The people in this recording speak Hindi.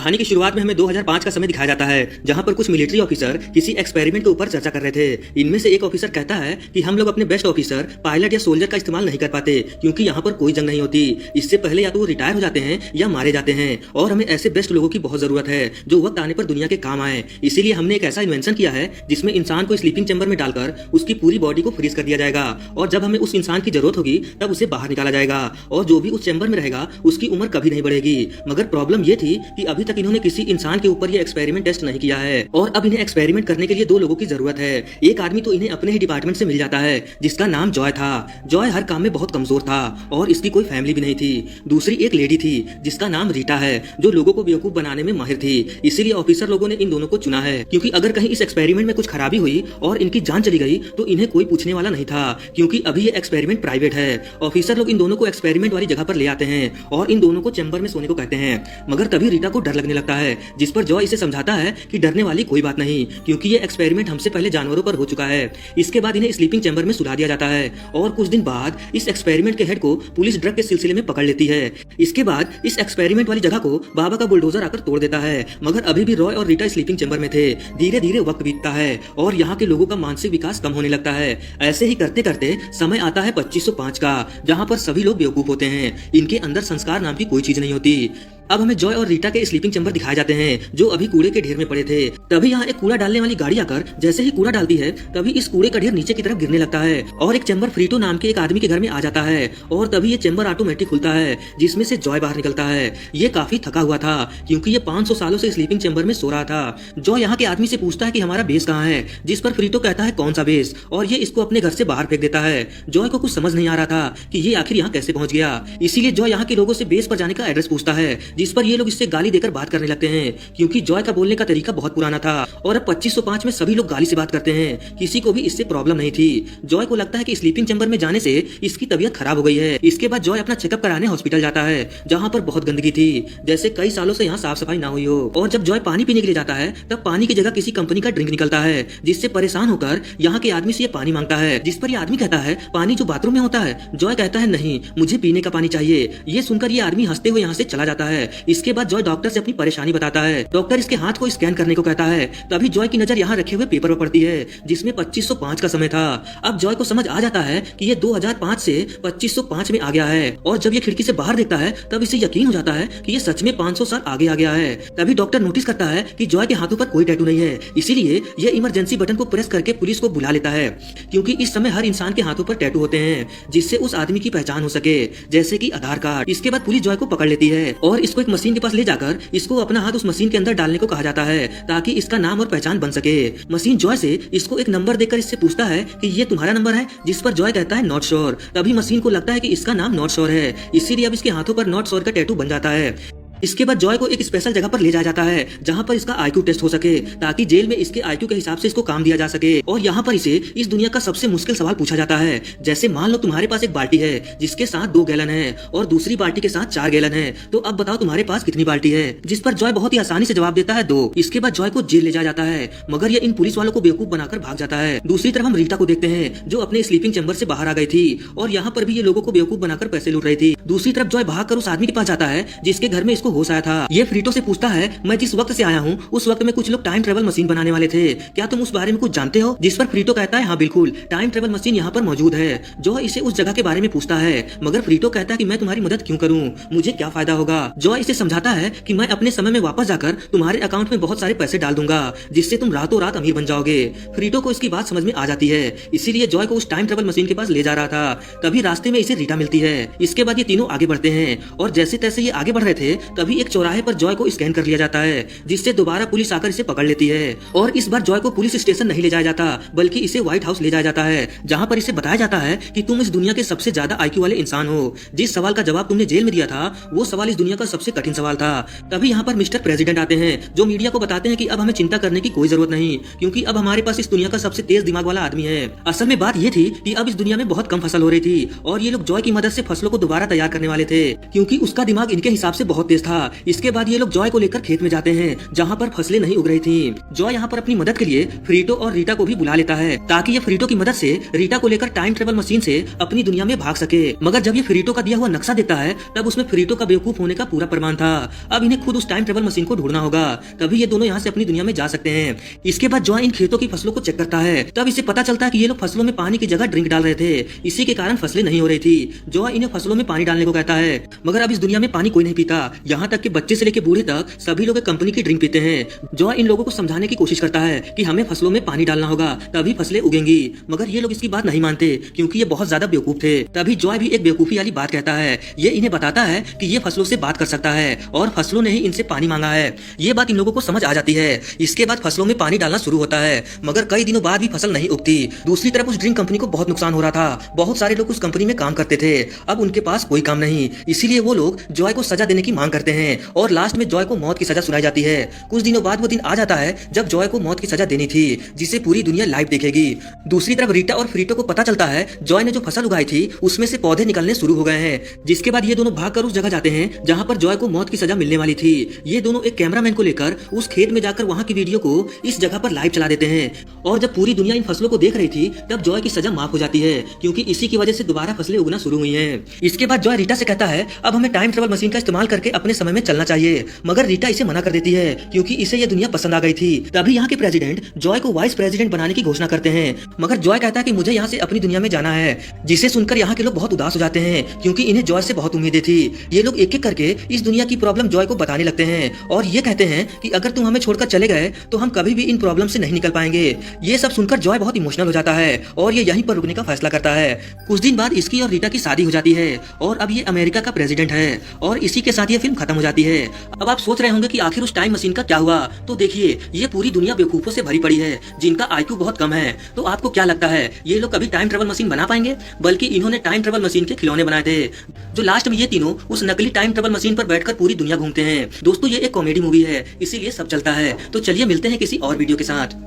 कहानी की शुरुआत में हमें 2005 का समय दिखाया जाता है, जहां पर कुछ मिलिट्री ऑफिसर किसी एक्सपेरिमेंट के ऊपर चर्चा कर रहे थे। इनमें से एक ऑफिसर कहता है कि हम लोग अपने बेस्ट ऑफिसर, पायलट या सोल्जर का इस्तेमाल नहीं कर पाते क्योंकि यहाँ पर कोई जंग नहीं होती। इससे पहले या तो वो रिटायर हो जाते हैं या मारे जाते हैं और हमें ऐसे बेस्ट लोगों की बहुत जरूरत है जो वक्त आने पर दुनिया के काम आए। इसीलिए हमने एक ऐसा इन्वेंशन किया है जिसमें इंसान को स्लीपिंग चैम्बर में डालकर उसकी पूरी बॉडी को फ्रीज कर दिया जाएगा और जब हमें उस इंसान की जरूरत होगी तब उसे बाहर निकाला जाएगा और जो भी उस चैम्बर में रहेगा उसकी उम्र कभी नहीं बढ़ेगी। मगर प्रॉब्लम ये थी कि अभी तक इन्होंने किसी इंसान के ऊपर ये एक्सपेरिमेंट टेस्ट नहीं किया है और अब इन्हें एक्सपेरिमेंट करने के लिए दो लोगों की जरूरत है। एक आदमी तो इन्हें अपने ही डिपार्टमेंट से मिल जाता है जिसका नाम जॉय था। जॉय हर काम में बहुत कमजोर था और इसकी कोई फैमिली भी नहीं थी। दूसरी एक लेडी थी जिसका नाम रीटा है जो लोगों को बेवकूफ बनाने में माहिर थी। इसीलिए ऑफिसर लोगों ने इन दोनों को चुना है क्योंकि अगर कहीं इस एक्सपेरिमेंट में कुछ खराबी हुई और इनकी जान चली गई तो इन्हें कोई पूछने वाला नहीं था क्योंकि अभी ये एक्सपेरिमेंट प्राइवेट है। ऑफिसर लोग इन दोनों को एक्सपेरिमेंट वाली जगह पर ले आते हैं और इन दोनों को चैम्बर में सोने को कहते हैं। मगर तभी रीटा को डर लगने लगता है जिस पर जॉय इसे समझाता है कि डरने वाली कोई बात नहीं क्योंकि ये एक्सपेरिमेंट हमसे पहले जानवरों पर हो चुका है। इसके बाद इन्हें स्लीपिंग चैम्बर में सुला दिया जाता है और कुछ दिन बाद इस एक्सपेरिमेंट के हेड को पुलिस ड्रग के सिलसिले में पकड़ लेती है। इसके बाद इस एक्सपेरिमेंट वाली जगह को बाबा का बुलडोजर आकर तोड़ देता है। मगर अभी भी रॉय और रीटा स्लीपिंग चैम्बर में थे। धीरे धीरे वक्त बीतता है और यहाँ के लोगों का मानसिक विकास कम होने लगता है। ऐसे ही करते करते समय आता है 2505 का, जहाँ पर सभी लोग बेवकूफ होते हैं। इनके अंदर संस्कार नाम की कोई चीज नहीं होती। अब हमें जॉय और रीटा के स्लीपिंग चैम्बर दिखाए जाते हैं जो अभी कूड़े के ढेर में पड़े थे। तभी यहाँ एक कूड़ा डालने वाली गाड़ी आकर जैसे ही कूड़ा डालती है तभी इस कूड़े का ढेर नीचे की तरफ गिरने लगता है और एक चैम्बर फ्रीटो नाम के एक आदमी के घर में आ जाता है और तभी ये चैम्बर ऑटोमेटिक खुलता है जिसमें से जॉय बाहर निकलता है। ये काफी थका हुआ था क्योंकि ये 500 सालों से स्लीपिंग चैम्बर में सो रहा था। जॉय यहाँ के आदमी से पूछता है कि हमारा बेस कहाँ है, जिस पर फ्रीटो कहता है कौन सा बेस, और ये इसको अपने घर से बाहर फेंक देता है। जॉय को कुछ समझ नहीं आ रहा था कि ये आखिर यहाँ कैसे पहुंच गया। इसीलिए जॉय यहाँ के लोगों से बेस पर जाने का एड्रेस पूछता है जिस पर ये लोग इससे गाली देकर बात करने लगते हैं क्योंकि जॉय का बोलने का तरीका बहुत पुराना था और अब 2505 में सभी लोग गाली से बात करते हैं। किसी को भी इससे प्रॉब्लम नहीं थी। जॉय को लगता है कि स्लीपिंग चैम्बर में जाने से इसकी तबीयत खराब हो गई है। इसके बाद जॉय अपना चेकअप कराने हॉस्पिटल जाता है जहाँ पर बहुत गंदगी थी, जैसे कई सालों से यहाँ साफ सफाई ना हुई हो। और जब जॉय पानी पीने के लिए जाता है तब पानी की जगह किसी कंपनी का ड्रिंक निकलता है जिससे परेशान होकर यहाँ के आदमी से ये पानी मांगता है, जिस पर ये आदमी कहता है पानी जो बाथरूम में होता है। जॉय कहता है नहीं, मुझे पीने का पानी चाहिए। ये सुनकर ये आदमी हंसते हुए यहाँ से चला जाता है। इसके बाद जॉय डॉक्टर से अपनी परेशानी बताता है। डॉक्टर इसके हाथ को स्कैन करने को कहता है। तभी जॉय की नजर यहाँ रखे हुए पेपर पर पड़ती है जिसमें 2505 का समय था। अब जॉय को समझ आ जाता है कि ये 2005 से 2505 में आ गया है और जब ये खिड़की से बाहर देखता है तब इसे यकीन हो जाता है कि ये सच में 500 साल आगे आ गया है। तभी डॉक्टर नोटिस करता है कि जॉय के हाथों पर कोई टैटू नहीं है, इसीलिए ये इमरजेंसी बटन को प्रेस करके पुलिस को बुला लेता है क्योंकि इस समय हर इंसान के हाथों पर टैटू होते हैं जिससे उस आदमी की पहचान हो सके, जैसे कि आधार कार्ड। इसके बाद पुलिस जॉय को पकड़ लेती है और इसको एक मशीन के पास ले जाकर इसको अपना हाथ उस मशीन के अंदर डालने को कहा जाता है ताकि इसका नाम और पहचान बन सके। मशीन जॉय से इसको एक नंबर देकर इससे पूछता है कि ये तुम्हारा नंबर है, जिस पर जॉय कहता है नॉट श्योर। तभी मशीन को लगता है कि इसका नाम नॉट श्योर है, इसीलिए अब इसके हाथों पर नॉट श्योर का टैटू बन जाता है। इसके बाद जॉय को एक स्पेशल जगह पर ले जाया जाता है जहां पर इसका आईक्यू टेस्ट हो सके ताकि जेल में इसके आईक्यू के हिसाब से इसको काम दिया जा सके। और यहाँ पर इसे इस दुनिया का सबसे मुश्किल सवाल पूछा जाता है, जैसे मान लो तुम्हारे पास एक बाल्टी है जिसके साथ 2 गैलन है और दूसरी बाल्टी के साथ 4 गैलन है, तो अब बताओ तुम्हारे पास कितनी बाल्टी है। जिस पर जॉय बहुत ही आसानी से जवाब देता है 2। इसके बाद जॉय को जेल ले जाया जाता है मगर ये इन पुलिस वालों को बेवकूफ बनाकर भाग जाता है। दूसरी तरफ हम रीटा को देखते हैं जो अपने स्लीपिंग चैम्बर से बाहर आ गई थी और यहाँ पर भी ये लोगों को बेवकूफ बनाकर पैसे लूट रही थी। दूसरी तरफ जॉय भागकर उस आदमी के पास जाता है जिसके घर में इसको होश आया था। ये फ्रीटो से पूछता है मैं जिस वक्त से आया हूँ उस वक्त में कुछ लोग टाइम ट्रेवल मशीन बनाने वाले थे, क्या तुम उस बारे में कुछ जानते हो। जिस पर फ्रीटो कहता है हाँ बिल्कुल, टाइम ट्रेवल मशीन यहाँ पर मौजूद है। जॉय इसे उस जगह के बारे में पूछता है मगर फ्रीटो कहता है कि मैं तुम्हारी मदद क्यों करूँ, मुझे क्या फायदा होगा। जॉय इसे समझाता है कि मैं अपने समय में वापस जाकर तुम्हारे अकाउंट में बहुत सारे पैसे डाल दूंगा जिससे तुम रातों रात अमीर बन जाओगे। फ्रीटो को इसकी बात समझ में आ जाती है, इसीलिए जॉय को उस टाइम ट्रेवल मशीन के पास ले जा रहा था। तभी रास्ते में इसे रीटा मिलती है। इसके बाद ये तीनों आगे बढ़ते हैं और जैसे तैसे ये आगे बढ़ रहे थे तभी एक चौराहे पर जॉय को स्कैन कर लिया जाता है जिससे दोबारा पुलिस आकर इसे पकड़ लेती है। और इस बार जॉय को पुलिस स्टेशन नहीं ले जाया जाता बल्कि इसे व्हाइट हाउस ले जाया जाता है जहां पर इसे बताया जाता है कि तुम इस दुनिया के सबसे ज्यादा आईक्यू वाले इंसान हो। जिस सवाल का जवाब तुमने जेल में दिया था वो सवाल इस दुनिया का सबसे कठिन सवाल था। तभी यहाँ पर मिस्टर प्रेसिडेंट आते हैं जो मीडिया को बताते हैं कि अब हमें चिंता करने की कोई जरूरत नहीं क्योंकि अब हमारे पास इस दुनिया का सबसे तेज दिमाग वाला आदमी है। असल में बात ये थी कि अब इस दुनिया में बहुत कम फसल हो रही थी और ये लोग जॉय की मदद से फसलों को दोबारा तैयार करने वाले थे क्योंकि उसका दिमाग इनके हिसाब से बहुत तेज था। इसके बाद ये लोग जॉय को लेकर खेत में जाते हैं जहाँ पर फसलें नहीं उग रही थी। जॉय यहाँ पर अपनी मदद के लिए फ्रीटो और रीटा को भी बुला लेता है ताकि ये फ्रीटो की मदद से रीटा को लेकर टाइम ट्रेवल मशीन से अपनी दुनिया में भाग सके। मगर जब ये फ्रीटो का दिया हुआ नक्शा देखता है तब उसमें फ्रीटो का बेवकूफ होने का पूरा प्रमाण था। अब इन्हें खुद उस टाइम ट्रेवल मशीन को ढूंढना होगा, तभी ये दोनों यहाँ से अपनी दुनिया में जा सकते हैं। इसके बाद जॉय इन खेतों की फसलों को चेक करता है, तब इसे पता चलता है कि ये लोग फसलों में पानी की जगह ड्रिंक डाल रहे थे, इसी के कारण फसलें नहीं हो रही थी। जॉय इन्हें फसलों में पानी डालने को कहता है, मगर अब इस दुनिया में पानी कोई नहीं पीता, यहाँ तक कि बच्चे से लेकर बूढ़े तक सभी लोग कंपनी की ड्रिंक पीते हैं। जॉय इन लोगों को समझाने की कोशिश करता है कि हमें फसलों में पानी डालना होगा तभी फसलें उगेंगी, मगर ये लोग इसकी बात नहीं मानते क्योंकि ये बहुत ज्यादा बेवकूफ थे। तभी जॉय भी एक बेवकूफी वाली बात कहता है। ये इन्हें बताता है कि ये फसलों से बात कर सकता है और फसलों ने ही इनसे पानी मांगा है। ये बात इन लोगों को समझ आ जाती है। इसके बाद फसलों में पानी डालना शुरू होता है, मगर कई दिनों बाद भी फसल नहीं उगती। दूसरी तरफ उस ड्रिंक कंपनी को बहुत नुकसान हो रहा था। बहुत सारे लोग उस कंपनी में काम करते थे, अब उनके पास कोई काम नहीं, इसीलिए वो लोग जॉय को सजा देने की मांग करते हैं और लास्ट में जॉय को मौत की सजा सुनाई जाती है। कुछ दिनों बाद वो दिन आ जाता है जब जॉय को मौत की सजा देनी थी, जिसे पूरी दुनिया लाइव देखेगी। दूसरी तरफ रीटा और फ्रीटो को पता चलता है जॉय ने जो फसल उगाई थी उसमें से पौधे निकलने शुरू हो गए हैं, जिसके बाद ये दोनों भागकर उस जगह जाते हैं जहां पर जॉय को मौत की सजा मिलने वाली थी। ये दोनों एक कैमरामैन को लेकर उस खेत में जाकर वहां की वीडियो को इस जगह पर लाइव चला देते हैं और जब पूरी दुनिया इन फसलों को देख रही थी तब जॉय की सजा माफ हो जाती है क्योंकि इसी की वजह से दोबारा फसलें उगना शुरू हुई हैं। इसके बाद जॉय रीटा से कहता है अब हमें टाइम ट्रेवल मशीन का इस्तेमाल करके अपने समय में चलना चाहिए, मगर रीटा इसे मना कर देती है क्योंकि इसे ये दुनिया पसंद आ गई थी। तभी यहाँ के प्रेसिडेंट जॉय को वाइस प्रेसिडेंट बनाने की घोषणा करते हैं, मगर जॉय कहता है कि मुझे यहाँ से अपनी दुनिया में जाना है, जिसे सुनकर यहाँ के लोग बहुत उदास हो जाते हैं क्योंकि इन्हें जॉय से बहुत उम्मीदें थी। ये लोग एक एक करके इस दुनिया की प्रॉब्लम जॉय को बताने लगते हैं और ये कहते हैं कि अगर तुम हमें छोड़कर चले गए तो हम कभी भी इन प्रॉब्लम से नहीं निकल पाएंगे। ये सब सुनकर जॉय बहुत इमोशनल हो जाता है और ये यहीं पर रुकने का फैसला करता है। कुछ दिन बाद इसकी और रीटा की शादी हो जाती है और अब ये अमेरिका का प्रेसिडेंट है और इसी के साथ ये फिल्म खत्म हो जाती है। अब आप सोच रहे होंगे कि आखिर उस टाइम मशीन का क्या हुआ, तो देखिए ये पूरी दुनिया बेवकूफों से भरी पड़ी है जिनका IQ बहुत कम है। तो आपको क्या लगता है ये लोग कभी टाइम ट्रेवल मशीन बना पाएंगे? बल्कि इन्होंने टाइम ट्रेवल मशीन के खिलौने बनाए थे, जो लास्ट में ये तीनों उस नकली टाइम ट्रेवल मशीन पर बैठकर पूरी दुनिया घूमते हैं। दोस्तों ये एक कॉमेडी मूवी है, इसीलिए सब चलता है। तो चलिए मिलते हैं किसी और वीडियो के साथ।